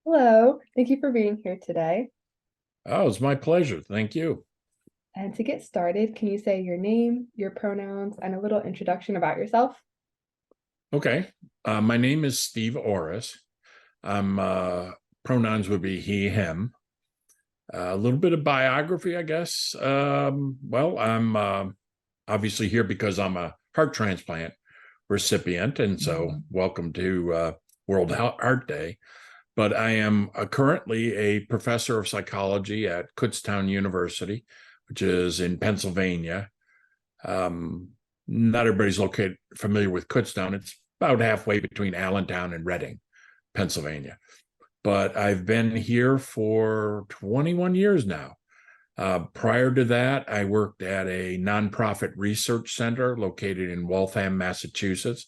Hello, thank you for being here today. Oh, it's my pleasure. Thank you. And to get started, can you say your name, your pronouns, and a little introduction about yourself? Okay. My name is Steve Oross. I'm pronouns would be he, him. A little bit of biography, I guess. I'm obviously here because I'm a heart transplant recipient, and so welcome to World Heart Day. But I am currently a professor of psychology at Kutztown University, which is in Pennsylvania. Um, Not everybody's located familiar with Kutztown. It's about halfway between Allentown and Reading, Pennsylvania. But I've been here for 21 years now. Prior to that, I worked at a nonprofit research center located in Waltham, Massachusetts,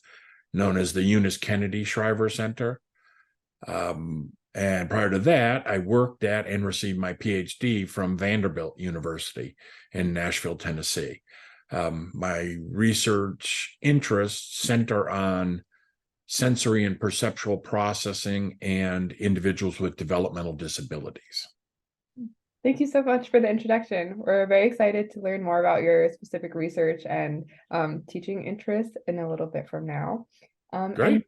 known as the Eunice Kennedy Shriver Center. And prior to that, I worked at and received my PhD from Vanderbilt University in Nashville, Tennessee. My research interests center on sensory and perceptual processing and individuals with developmental disabilities. Thank you so much for the introduction. We're very excited to learn more about your specific research and teaching interests in a little bit from now. And Great.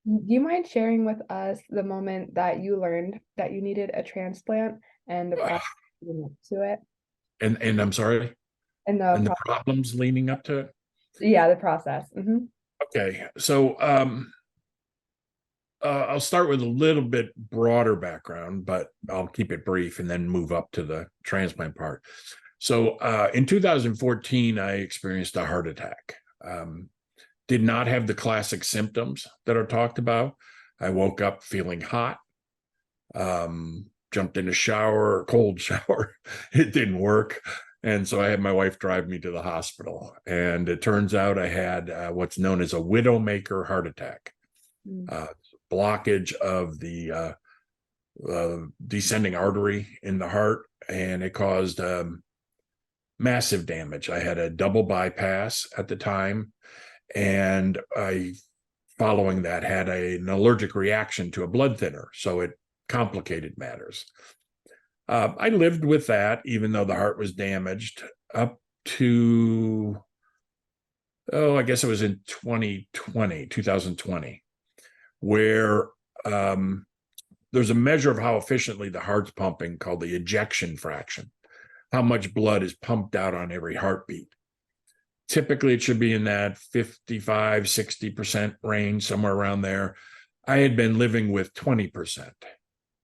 do you mind sharing with us the moment that you learned that you needed a transplant and the process leading up to it? And I'm sorry, And the and the pro problems leading up to it. yeah, the process. Okay, so I'll start with a little bit broader background, but I'll keep it brief and then move up to the transplant part. So in 2014, I experienced a heart attack. Did not have the classic symptoms that are talked about. I woke up feeling hot, jumped in a shower, a cold shower. It didn't work. And so I had my wife drive me to the hospital. And it turns out I had what's known as a widowmaker heart attack, Mm. uh, blockage of the descending artery in the heart. And it caused massive damage. I had a double bypass at the time. And I, following that, had an allergic reaction to a blood thinner. So it complicated matters. I lived with that, even though the heart was damaged, up to, I guess it was in 2020, where um, there's a measure of how efficiently the heart's pumping called the ejection fraction, how much blood is pumped out on every heartbeat. Typically, it should be in that 55, 60% range, somewhere around there. I had been living with 20%.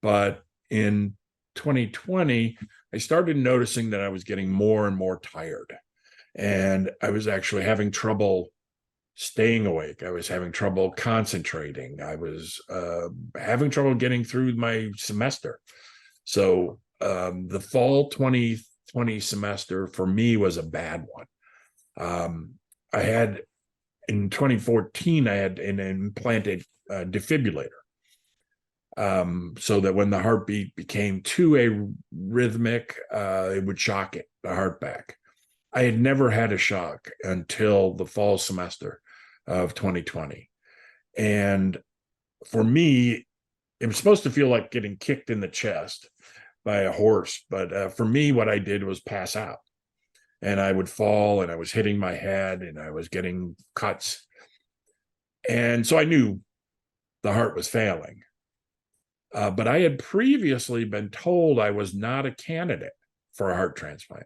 But in 2020, I started noticing that I was getting more and more tired. And I was actually having trouble staying awake. I was having trouble concentrating. I was having trouble getting through my semester. So the fall 2020 semester for me was a bad one. I had in 2014, I had an implanted defibrillator, so that when the heartbeat became too arrhythmic, it would shock it, the heart back. I had never had a shock until the fall semester of 2020. And for me, it was supposed to feel like getting kicked in the chest by a horse. But for me, what I did was pass out. And I would fall and I was hitting my head and I was getting cuts. And so I knew the heart was failing. But I had previously been told I was not a candidate for a heart transplant.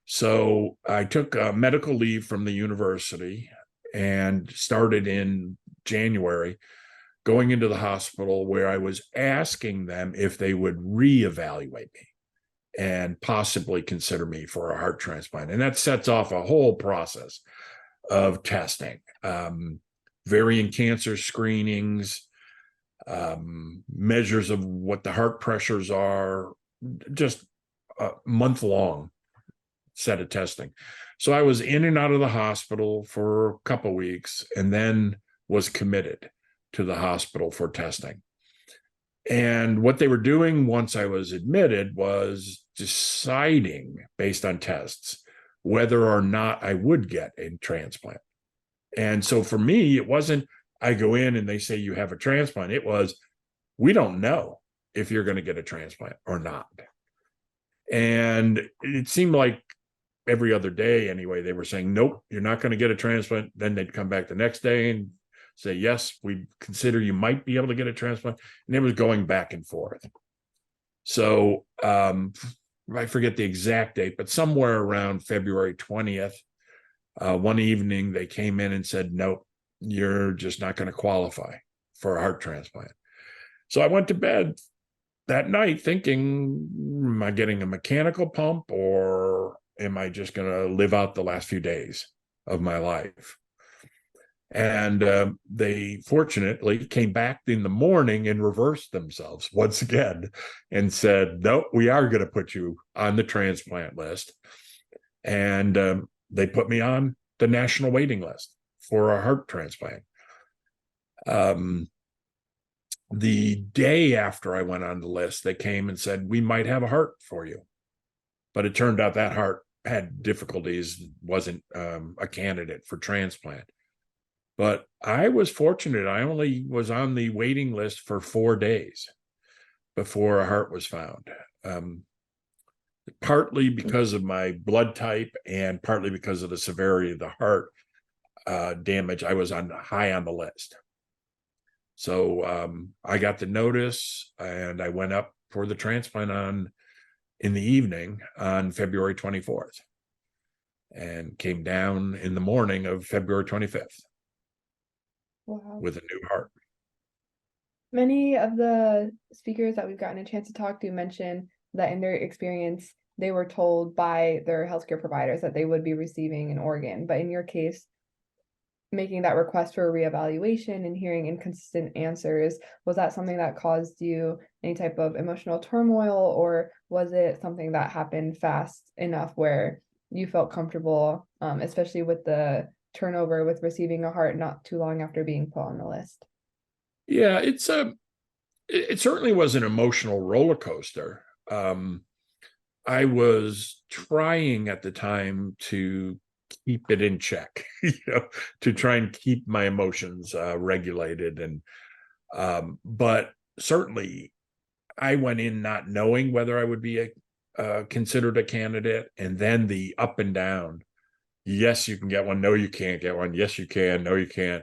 So I took medical leave from the university and started in January going into the hospital where I was asking them if they would reevaluate me and possibly consider me for a heart transplant. And that sets off a whole process of testing, variant cancer screenings, measures of what the heart pressures are, just a month long set of testing. So I was in and out of the hospital for a couple of weeks and then was committed to the hospital for testing. And what they were doing once I was admitted was deciding based on tests whether or not I would get a transplant. And so for me, it wasn't I go in and they say you have a transplant. It was we don't know if you're going to get a transplant or not. And it seemed like every other day anyway, they were saying, nope, you're not going to get a transplant. Then they'd come back the next day and say, yes, we consider you might be able to get a transplant. And it was going back and forth. So I forget the exact date, but somewhere around February 20th, one evening they came in and said, nope, you're just not going to qualify for a heart transplant. So I went to bed that night thinking, am I getting a mechanical pump or am I just going to live out the last few days of my life? And they fortunately came back in the morning and reversed themselves once again and said, nope, we are going to put you on the transplant list. And they put me on the national waiting list for a heart transplant. The day after I went on the list, they came and said, we might have a heart for you. But it turned out that heart had difficulties, wasn't a candidate for transplant. But I was fortunate. I only was on the waiting list for 4 days before a heart was found. Partly because of my blood type and partly because of the severity of the heart damage, I was high on the list. So I got the notice and I went up for the transplant in the evening on February 24th and came down in the morning of February 25th. Wow. With a new heart. Many of the speakers that we've gotten a chance to talk to mention that in their experience, they were told by their healthcare providers that they would be receiving an organ. But in your case, making that request for a reevaluation and hearing inconsistent answers, was that something that caused you any type of emotional turmoil, or was it something that happened fast enough where you felt comfortable, especially with the turnover with receiving a heart not too long after being put on the list? Yeah, it certainly was an emotional roller coaster. I was trying at the time to keep it in check, to try and keep my emotions regulated. And but certainly, I went in not knowing whether I would be considered a candidate, and then the up and down. Yes, you can get one. No, you can't get one. Yes, you can. No, you can't.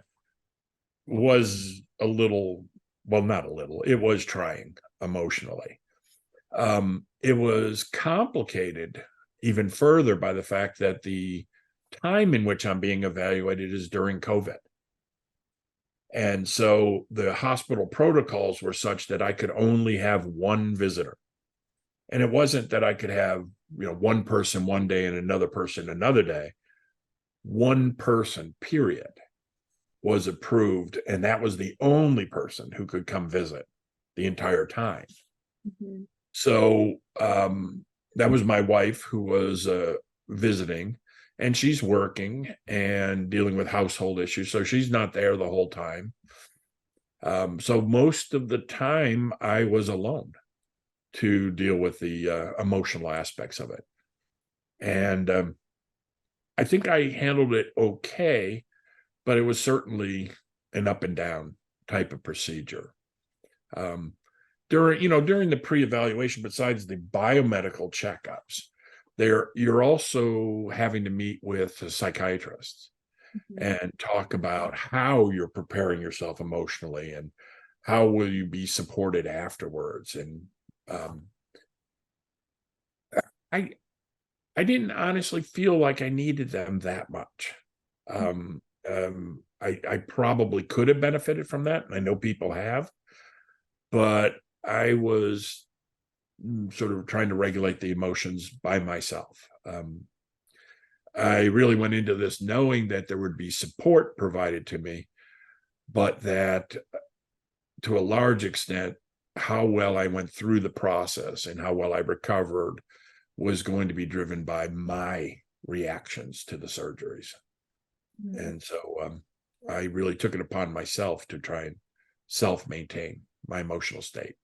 Was a little, well, not a little. It was trying emotionally. It was complicated even further by the fact that the time in which I'm being evaluated is during COVID. And so the hospital protocols were such that I could only have one visitor. And it wasn't that I could have, one person one day and another person another day. One person, period, was approved. And that was the only person who could come visit the entire time. Mm-hmm. So that was my wife who was visiting, and she's working and dealing with household issues. So she's not there the whole time. So most of the time I was alone to deal with the emotional aspects of it. And I think I handled it okay, but it was certainly an up and down type of procedure. During the pre-evaluation, besides the biomedical checkups, you're also having to meet with a psychiatrist and talk about how you're preparing yourself emotionally and how will you be supported afterwards. And I didn't honestly feel like I needed them that much. I probably could have benefited from that. I know people have, but I was sort of trying to regulate the emotions by myself. I really went into this knowing that there would be support provided to me, but that to a large extent, how well I went through the process and how well I recovered was going to be driven by my reactions to the surgeries. Mm-hmm. And so I really took it upon myself to try and self-maintain my emotional state.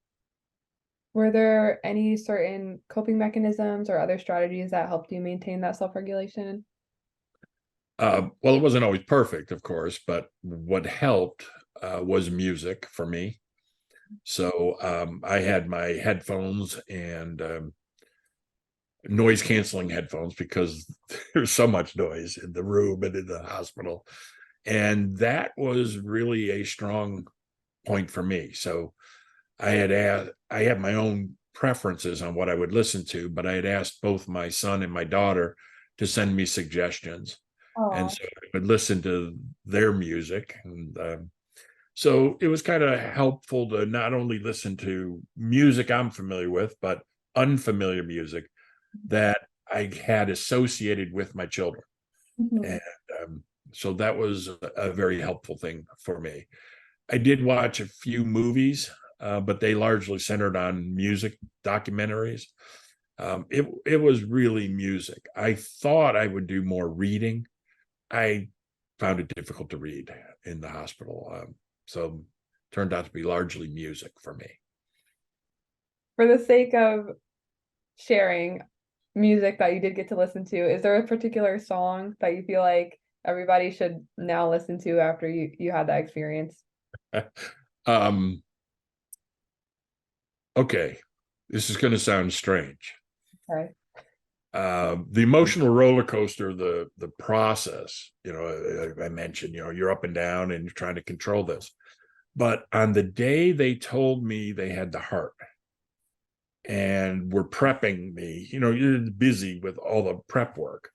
Were there any certain coping mechanisms or other strategies that helped you maintain that self-regulation? Well, it wasn't always perfect, of course, but what helped was music for me. So I had my headphones and noise canceling headphones because there's so much noise in the room and in the hospital. And that was really a strong point for me. So I had my own preferences on what I would listen to, but I had asked both my son and my daughter to send me suggestions. And Oh. so I would listen to their music. And so it was kind of helpful to not only listen to music I'm familiar with, but unfamiliar music that I had associated with my children. Mhm. And um, so that was a very helpful thing for me. I did watch a few movies, but they largely centered on music documentaries. It was really music. I thought I would do more reading. I found it difficult to read in the hospital, so turned out to be largely music for me. For the sake of sharing music that you did get to listen to, is there a particular song that you feel like everybody should now listen to after you had that experience? um, okay, this is going to sound strange. Okay. The emotional roller coaster, the process, I mentioned, you're up and down and you're trying to control this. But on the day they told me they had the heart and were prepping me, you're busy with all the prep work.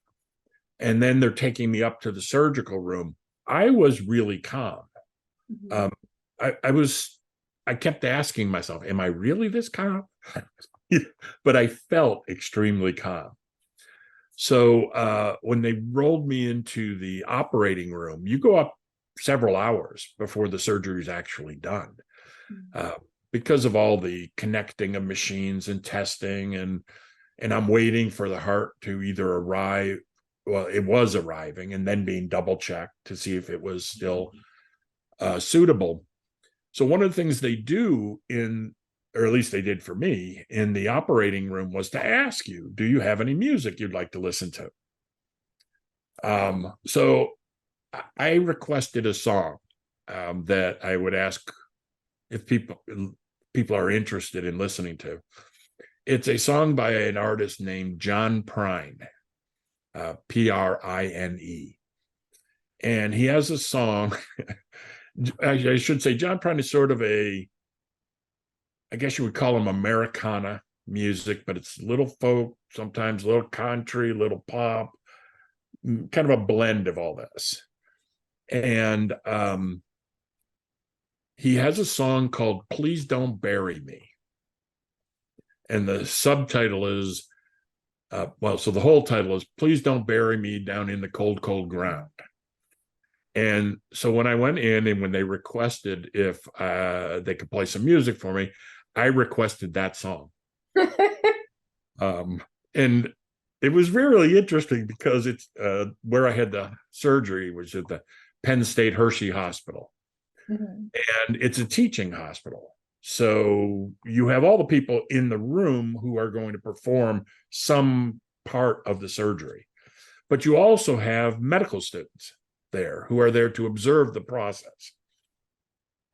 And then they're taking me up to the surgical room. I was really calm. Mhm. Um, I kept asking myself, am I really this calm? But I felt extremely calm. So when they rolled me into the operating room, you go up several hours before the surgery is actually done, uh, because of all the connecting of machines and testing, and I'm waiting for the heart to either arrive. Well, it was arriving and then being double checked to see if it was still suitable. So one of the things they do or at least they did for me in the operating room, was to ask you, do you have any music you'd like to listen to? So I requested a song that I would ask if people are interested in listening to. It's a song by an artist named John Prine, Prine, and he has a song. I should say John Prine is sort of I guess you would call him Americana music, but it's little folk, sometimes little country, little pop, kind of a blend of all this. And he has a song called Please Don't Bury Me. And the subtitle is, so the whole title is Please Don't Bury Me Down in the Cold, Cold Ground. And so when I went in and when they requested if they could play some music for me, I requested that song. Um, and it was really interesting because it's where I had the surgery was at the Penn State Hershey Hospital. Mhm. And it's a teaching hospital. So you have all the people in the room who are going to perform some part of the surgery, but you also have medical students there who are there to observe the process.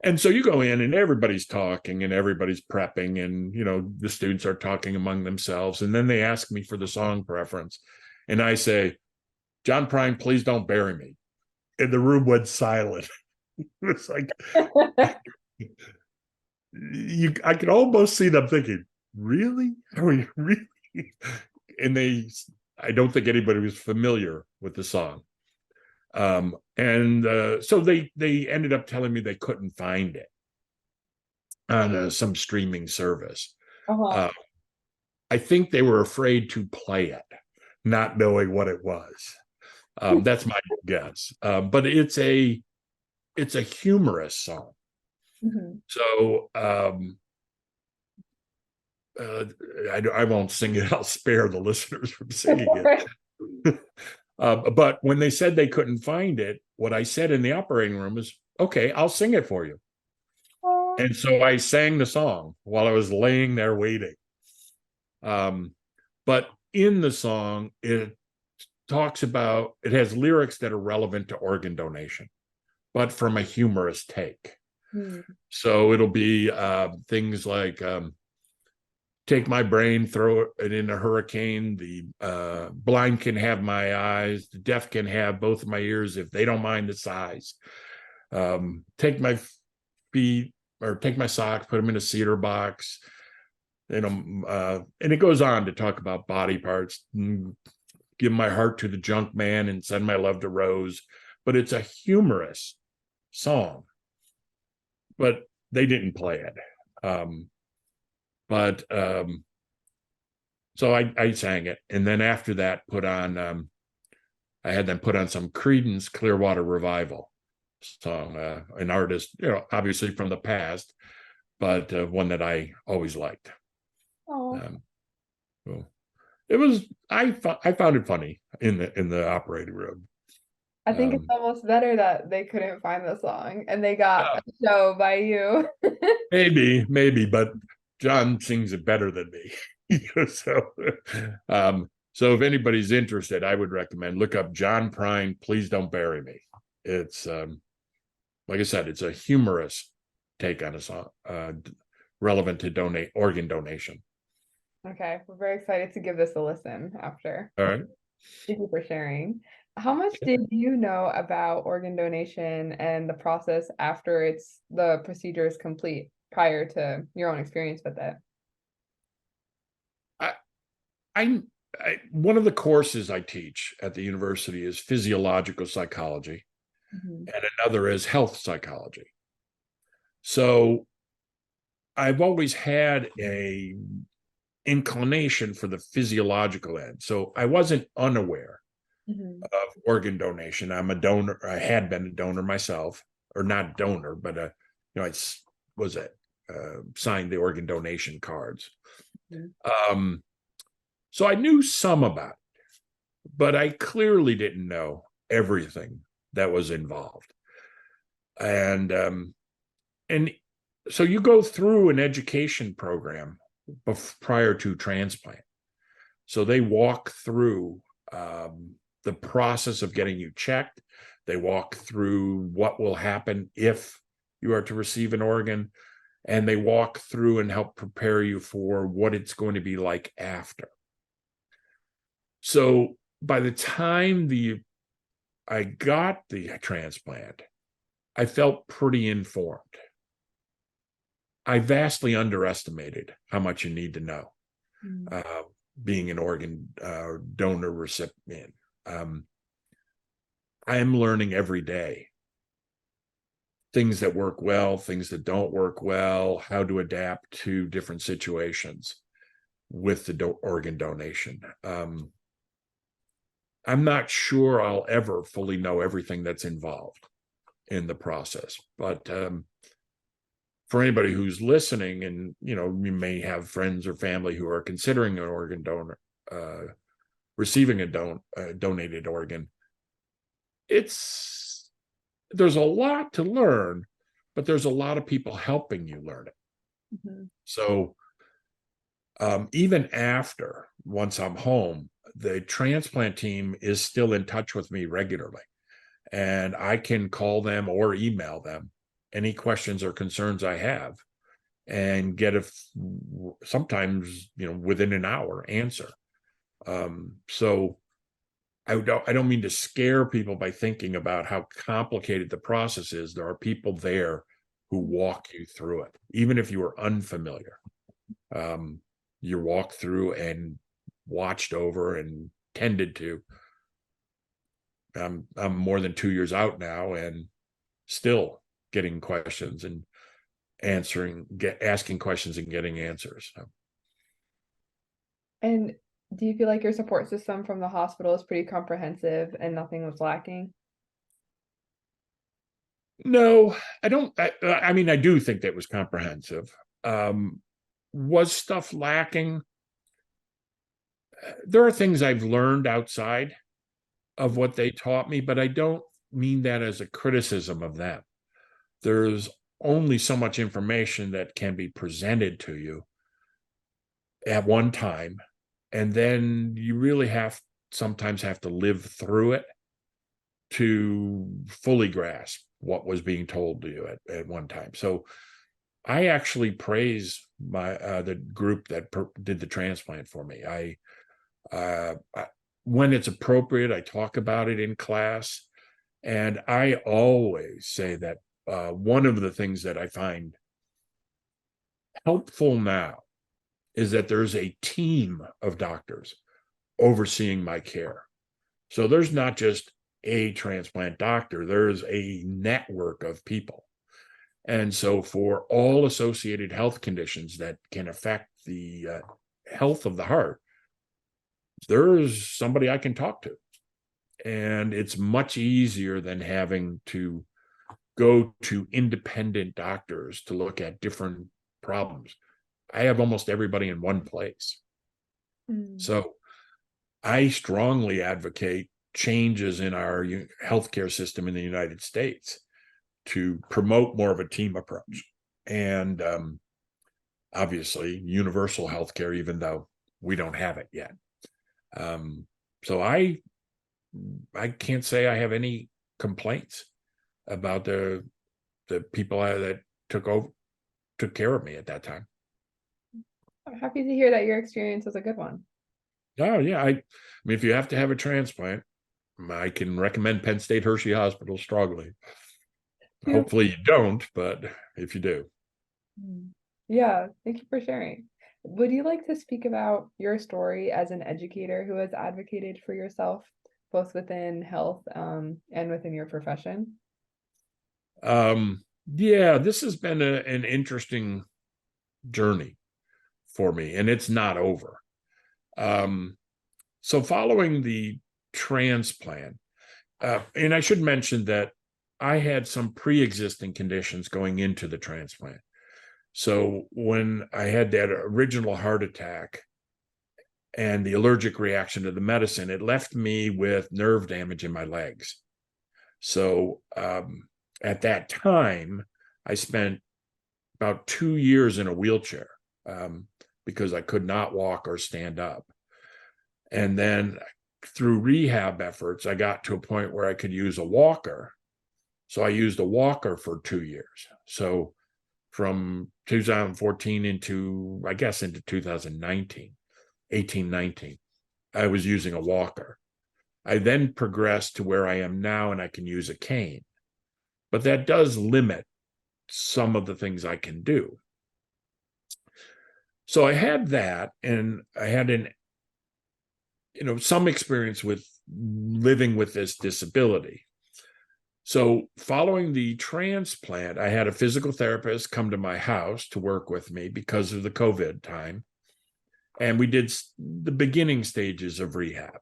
And so you go in and everybody's talking and everybody's prepping, and the students are talking among themselves, and then they ask me for the song preference, and I say, John Prine, Please Don't Bury Me. And the room went silent. It's like, I could almost see them thinking, really? Are we really? And I don't think anybody was familiar with the song. And so they ended up telling me they couldn't find it on some streaming service. Uh-huh. Uh, I think they were afraid to play it, not knowing what it was. That's my guess. But it's a humorous song. Mhm. So uh, I won't sing it. I'll spare the listeners from singing it. But when they said they couldn't find it, what I said in the operating room is, okay, I'll sing it for you. And so I sang the song while I was laying there waiting. But in the song, it has lyrics that are relevant to organ donation, but from a humorous take. Hmm. So it'll be things like take my brain, throw it in a hurricane. The blind can have my eyes. The deaf can have both of my ears if they don't mind the size. Take my feet or take my socks, put them in a cedar box. And it goes on to talk about body parts. Give my heart to the junk man and send my love to Rose. But it's a humorous song. But they didn't play it. But so I sang it, and then after that, I had them put on some Creedence Clearwater Revival song, an artist, obviously from the past, but one that I always liked. Oh, Um, so it was I found it funny in the operating room. I think it's Um, almost better that they couldn't find the song and they got uh, a show by you. maybe, but John sings it better than me. So if anybody's interested, I would recommend look up John Prine. Please don't bury me. It's like I said, it's a humorous take on a song relevant to donate organ donation. Okay, we're very excited to give this a listen after. All right. Thank you for sharing. How much did you know about organ donation and the process after the procedure is complete prior to your own experience with it? I, one of the courses I teach at the university is physiological psychology, Mhm. and another is health psychology. So I've always had a inclination for the physiological end. So I wasn't unaware Mhm. of organ donation. I'm a donor. I had been a donor myself, or not donor, but I was signed the organ donation cards. Mhm. Um, so I knew some about it, but I clearly didn't know everything that was involved. And so you go through an education program prior to transplant. So they walk through the process of getting you checked. They walk through what will happen if you are to receive an organ, and they walk through and help prepare you for what it's going to be like after. So by the time I got the transplant, I felt pretty informed. I vastly underestimated how much you need to know. Mhm. Uh, being an organ donor recipient. I am learning every day things that work well, things that don't work well, how to adapt to different situations with the organ donation. I'm not sure I'll ever fully know everything that's involved in the process, but for anybody who's listening, and you may have friends or family who are considering an organ donor, receiving a donated organ, there's a lot to learn, but there's a lot of people helping you learn it. Mhm. So even after once I'm home, the transplant team is still in touch with me regularly, and I can call them or email them any questions or concerns I have and get sometimes within an hour answer. So I don't mean to scare people by thinking about how complicated the process is. There are people there who walk you through it, even if you are unfamiliar. Um, you're walked through and watched over and tended to. I'm more than 2 years out now, and still getting questions and asking questions and getting answers. So, And do you feel like your support system from the hospital is pretty comprehensive and nothing was lacking? no, I don't. I mean, I do think that was comprehensive. Um, was stuff lacking? There are things I've learned outside of what they taught me, but I don't mean that as a criticism of them. There's only so much information that can be presented to you at one time, and then you really sometimes have to live through it to fully grasp what was being told to you at one time. So I actually praise the group that did the transplant for me. When it's appropriate, I talk about it in class, and I always say that one of the things that I find helpful now is that there's a team of doctors overseeing my care. So there's not just a transplant doctor, there's a network of people. And so for all associated health conditions that can affect the health of the heart, there's somebody I can talk to. And it's much easier than having to go to independent doctors to look at different problems. I have almost everybody in one place. So I strongly advocate changes in our healthcare system in the United States to promote more of a team approach. And obviously, universal healthcare, even though we don't have it yet. So I can't say I have any complaints about the people that took care of me at that time. I'm happy to hear that your experience was a good one. Oh yeah, I mean, if you have to have a transplant, I can recommend Penn State Hershey Hospital strongly. Hopefully you don't, but if you do. Yeah, thank you for sharing. Would you like to speak about your story as an educator who has advocated for yourself, both within health and within your profession? Yeah, this has been an interesting journey for me, and it's not over. So following the transplant, and I should mention that I had some pre-existing conditions going into the transplant. So when I had that original heart attack and the allergic reaction to the medicine, it left me with nerve damage in my legs. So at that time, I spent about 2 years in a wheelchair because I could not walk or stand up. And then through rehab efforts, I got to a point where I could use a walker. So I used a walker for 2 years. So from 2014 into 2019, 18, 19, I was using a walker. I then progressed to where I am now and I can use a cane. But that does limit some of the things I can do. So I had that, and I had some experience with living with this disability. So following the transplant, I had a physical therapist come to my house to work with me because of the COVID time. And we did the beginning stages of rehab.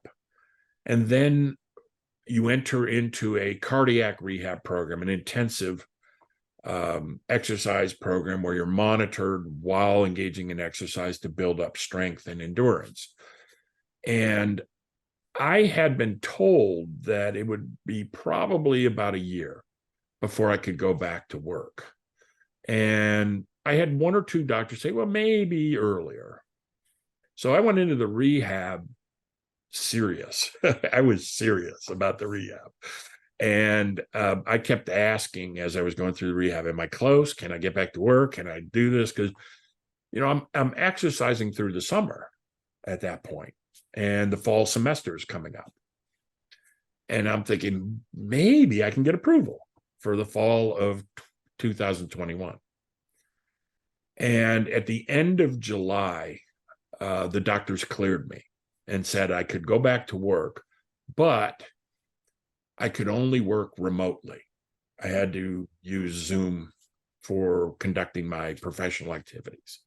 And then you enter into a cardiac rehab program, an intensive exercise program where you're monitored while engaging in exercise to build up strength and endurance. And I had been told that it would be probably about a year before I could go back to work. And I had one or two doctors say, well, maybe earlier. So I went into the rehab serious. I was serious about the rehab. And I kept asking as I was going through the rehab, am I close? Can I get back to work? Can I do this? Because, I'm exercising through the summer at that point, and the fall semester is coming up. And I'm thinking maybe I can get approval for the fall of 2021. And at the end of July, the doctors cleared me and said I could go back to work, but I could only work remotely. I had to use Zoom for conducting my professional activities.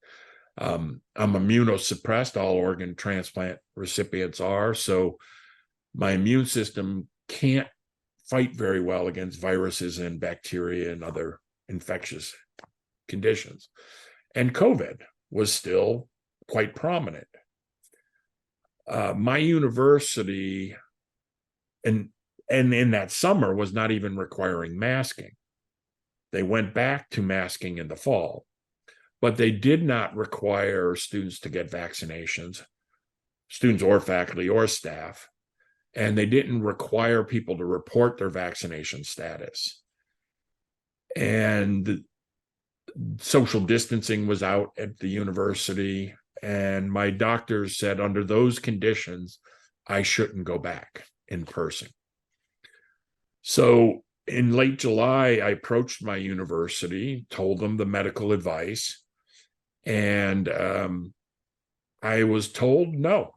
I'm immunosuppressed. All organ transplant recipients are. So my immune system can't fight very well against viruses and bacteria and other infectious conditions. And COVID was still quite prominent. My university, and in that summer, was not even requiring masking. They went back to masking in the fall, but they did not require students to get vaccinations, students or faculty or staff, and they didn't require people to report their vaccination status. and social distancing was out at the university. And my doctors said, under those conditions, I shouldn't go back in person. So in late July, I approached my university, told them the medical advice, and I was told no,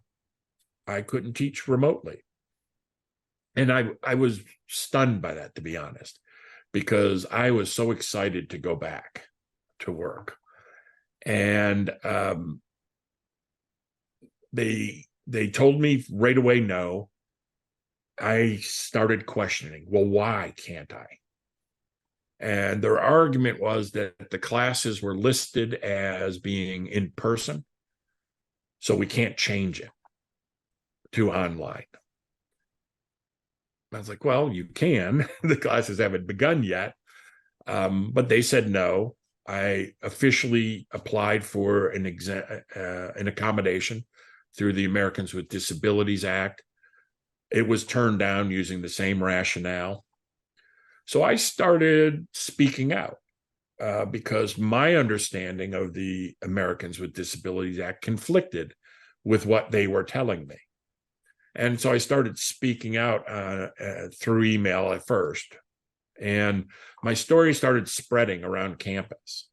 I couldn't teach remotely. And I was stunned by that, to be honest, because I was so excited to go back to work. And they told me right away no. I started questioning, well, why can't I? And their argument was that the classes were listed as being in person, so we can't change it to online. I was like, well, you can. The classes haven't begun yet. But they said no. I officially applied for an accommodation through the Americans with Disabilities Act. It was turned down using the same rationale. So I started speaking out because my understanding of the Americans with Disabilities Act conflicted with what they were telling me. And so I started speaking out through email at first. And my story started spreading around campus.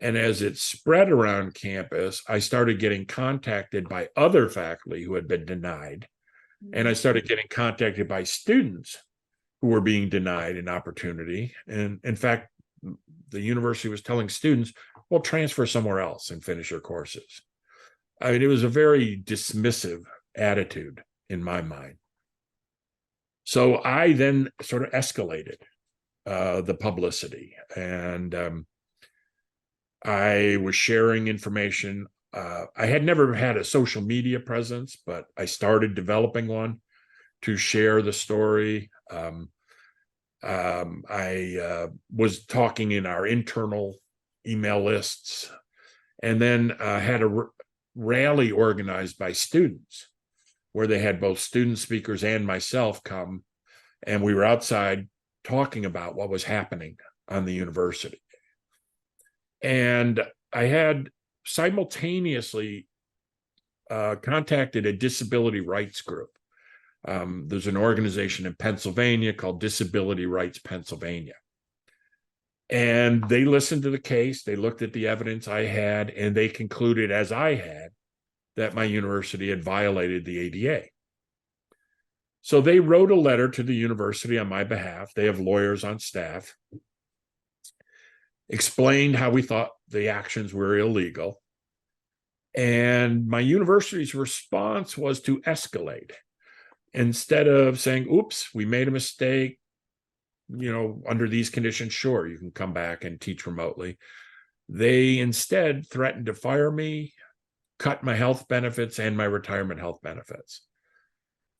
And as it spread around campus, I started getting contacted by other faculty who had been denied. And I started getting contacted by students who were being denied an opportunity. And in fact, the university was telling students, well, transfer somewhere else and finish your courses. I mean, it was a very dismissive attitude in my mind. So I then sort of escalated the publicity, and I was sharing information. I had never had a social media presence, but I started developing one to share the story. I was talking in our internal email lists, and then had a rally organized by students where they had both student speakers and myself come, and we were outside talking about what was happening on the university. And I had simultaneously contacted a disability rights group. There's an organization in Pennsylvania called Disability Rights Pennsylvania. And they listened to the case, they looked at the evidence I had, and they concluded, as I had, that my university had violated the ADA. So they wrote a letter to the university on my behalf. They have lawyers on staff, explained how we thought the actions were illegal. And my university's response was to escalate. Instead of saying, oops, we made a mistake, under these conditions, sure, you can come back and teach remotely. They instead threatened to fire me, cut my health benefits and my retirement health benefits.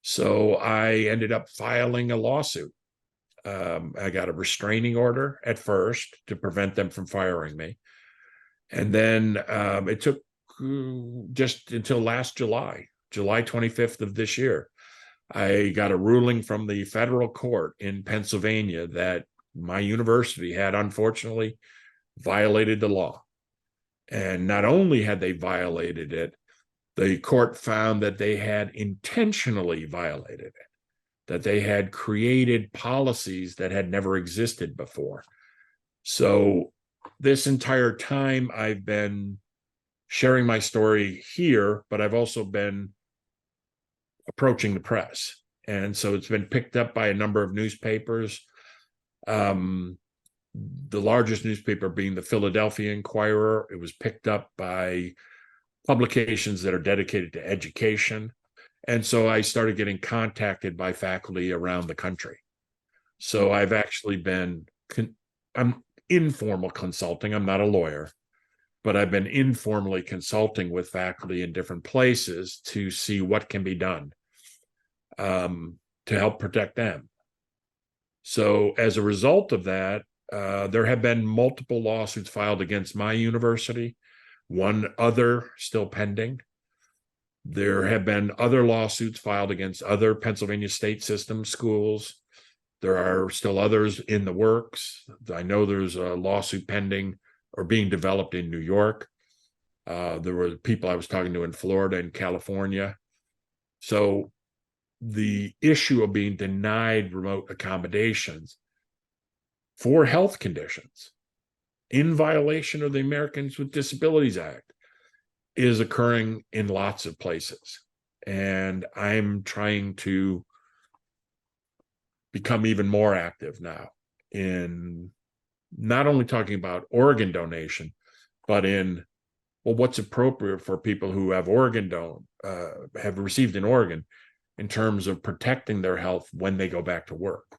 So I ended up filing a lawsuit. I got a restraining order at first to prevent them from firing me. And then it took just until last July 25th of this year, I got a ruling from the federal court in Pennsylvania that my university had unfortunately violated the law. And not only had they violated it, the court found that they had intentionally violated it, that they had created policies that had never existed before. So this entire time I've been sharing my story here, but I've also been approaching the press. And so it's been picked up by a number of newspapers. The largest newspaper being the Philadelphia Inquirer. It was picked up by publications that are dedicated to education. And so I started getting contacted by faculty around the country. So I've actually been, I'm informal consulting. I'm not a lawyer, but I've been informally consulting with faculty in different places to see what can be done to help protect them. So as a result of that, there have been multiple lawsuits filed against my university, one other still pending. There have been other lawsuits filed against other Pennsylvania state system schools. There are still others in the works. I know there's a lawsuit pending or being developed in New York. There were people I was talking to in Florida and California. So the issue of being denied remote accommodations for health conditions in violation of the Americans with Disabilities Act is occurring in lots of places. And I'm trying to become even more active now in not only talking about organ donation, but in, well, what's appropriate for people who have have received an organ in terms of protecting their health when they go back to work.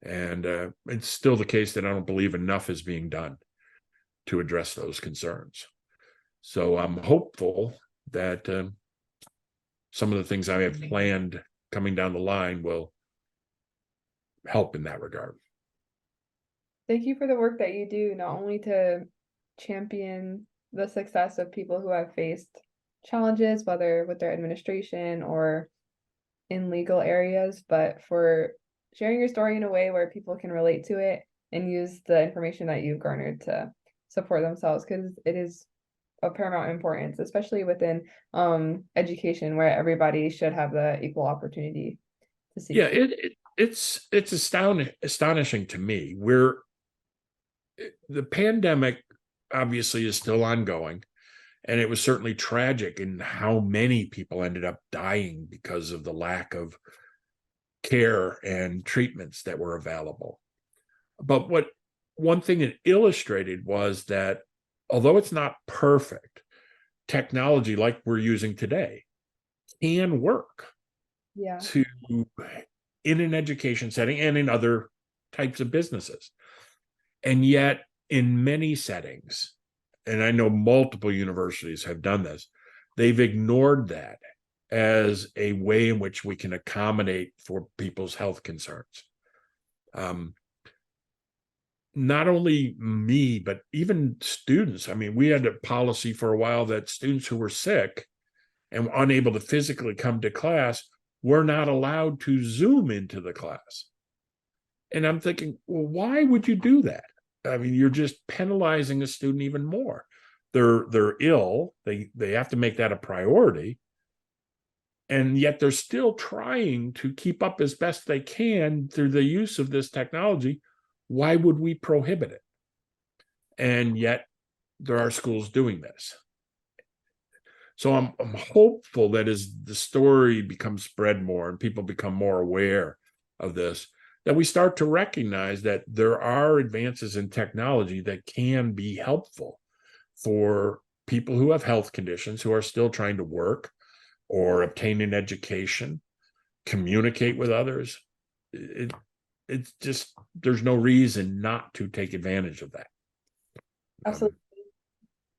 And it's still the case that I don't believe enough is being done to address those concerns. So I'm hopeful that some of the things I have planned coming down the line will help in that regard. Thank you for the work that you do, not only to champion the success of people who have faced challenges, whether with their administration or in legal areas, but for sharing your story in a way where people can relate to it and use the information that you've garnered to support themselves, because it is of paramount importance, especially within education, where everybody should have the equal opportunity to seek. Yeah, it's astonishing to me. The pandemic obviously is still ongoing, and it was certainly tragic in how many people ended up dying because of the lack of care and treatments that were available. But one thing it illustrated was that although it's not perfect, technology like we're using today can work Yeah. to in an education setting and in other types of businesses. And yet in many settings, and I know multiple universities have done this, they've ignored that as a way in which we can accommodate for people's health concerns. Not only me, but even students. I mean, we had a policy for a while that students who were sick and unable to physically come to class were not allowed to Zoom into the class. And I'm thinking, well, why would you do that? I mean, you're just penalizing a student even more. They're ill. They have to make that a priority. And yet they're still trying to keep up as best they can through the use of this technology. Why would we prohibit it? And yet there are schools doing this. So I'm hopeful that as the story becomes spread more and people become more aware of this, that we start to recognize that there are advances in technology that can be helpful for people who have health conditions who are still trying to work or obtain an education, communicate with others. It's just, there's no reason not to take advantage of that. Absolutely.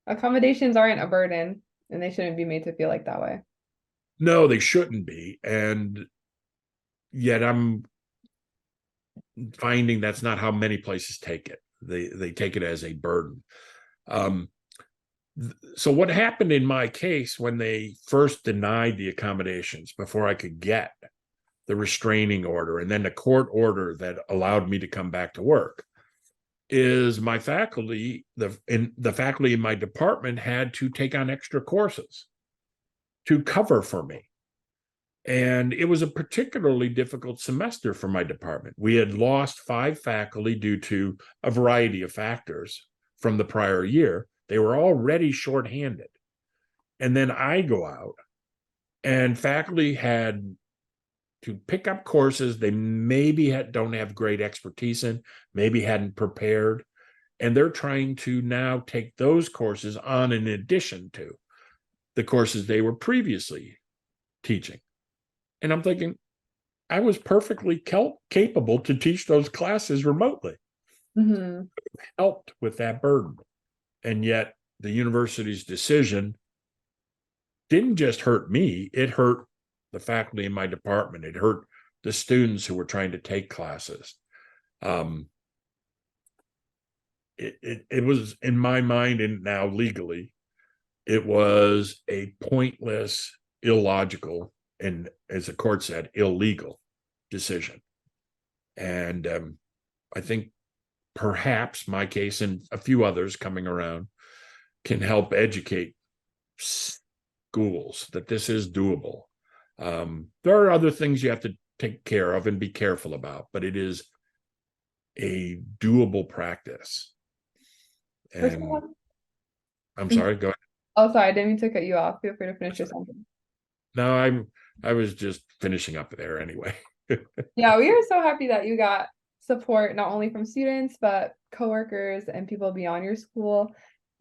Accommodations aren't a burden, and they shouldn't be made to feel like that way. No, they shouldn't be. And yet I'm finding that's not how many places take it. They take it as a burden. So what happened in my case when they first denied the accommodations before I could get the restraining order and then the court order that allowed me to come back to work is my faculty, the faculty in my department had to take on extra courses to cover for me. And it was a particularly difficult semester for my department. We had lost 5 faculty due to a variety of factors from the prior year. They were already shorthanded. And then I go out and faculty had to pick up courses they maybe don't have great expertise in, maybe hadn't prepared. And they're trying to now take those courses on in addition to the courses they were previously teaching. And I'm thinking, I was perfectly capable to teach those classes remotely. Mm-hmm. Helped with that burden. And yet the university's decision didn't just hurt me, it hurt the faculty in my department. It hurt the students who were trying to take classes. It was, in my mind, and now legally, it was a pointless, illogical, and as the court said, illegal decision. And I think perhaps my case and a few others coming around can help educate schools that this is doable. There are other things you have to take care of and be careful about, but it is a doable practice. For And someone, I'm sorry, go ahead. oh, sorry, I didn't mean to cut you off. Feel free to finish your sentence. No, I was just finishing up there anyway. Yeah, we are so happy that you got support not only from students, but coworkers and people beyond your school.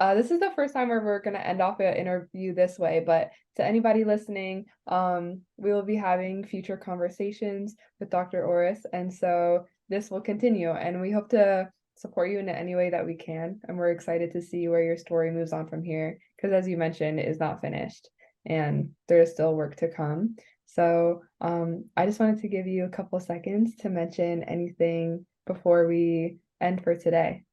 This is the first time where we're going to end off an interview this way, but to anybody listening, we will be having future conversations with Dr. Oross, and so this will continue, and we hope to support you in any way that we can, and we're excited to see where your story moves on from here, because as you mentioned, it is not finished, and there's still work to come. So I just wanted to give you a couple seconds to mention anything before we end for today.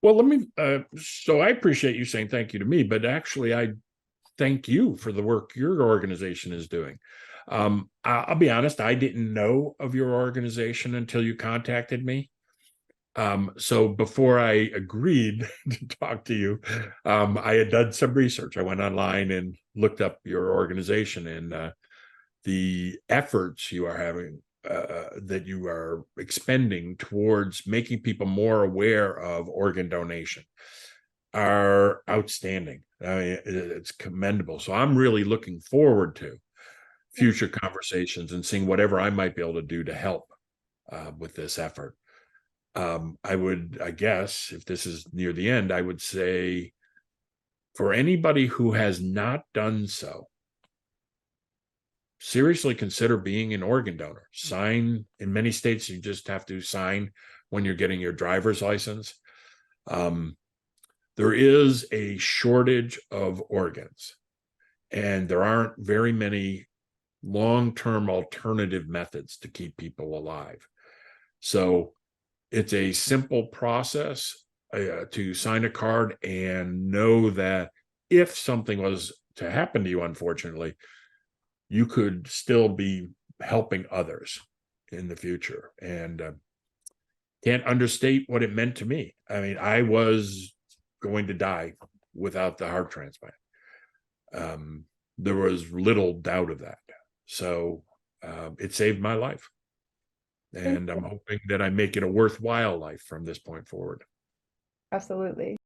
Well, let me, so I appreciate you saying thank you to me, but actually, I thank you for the work your organization is doing. I'll be honest, I didn't know of your organization until you contacted me. So before I agreed to talk to you, I had done some research. I went online and looked up your organization and the efforts you are having, that you are expending towards making people more aware of organ donation are outstanding. I mean, it's commendable. So I'm really looking forward to future conversations and seeing whatever I might be able to do to help with this effort. I guess, if this is near the end, I would say for anybody who has not done so, seriously consider being an organ donor. Sign. In many states, you just have to sign when you're getting your driver's license. There is a shortage of organs, and there aren't very many long-term alternative methods to keep people alive. So it's a simple process to sign a card and know that if something was to happen to you, unfortunately, you could still be helping others in the future. And can't understate what it meant to me. I mean, I was going to die without the heart transplant. There was little doubt of that. So it saved my life. And I'm hoping that I make it a worthwhile life from this point forward. Absolutely.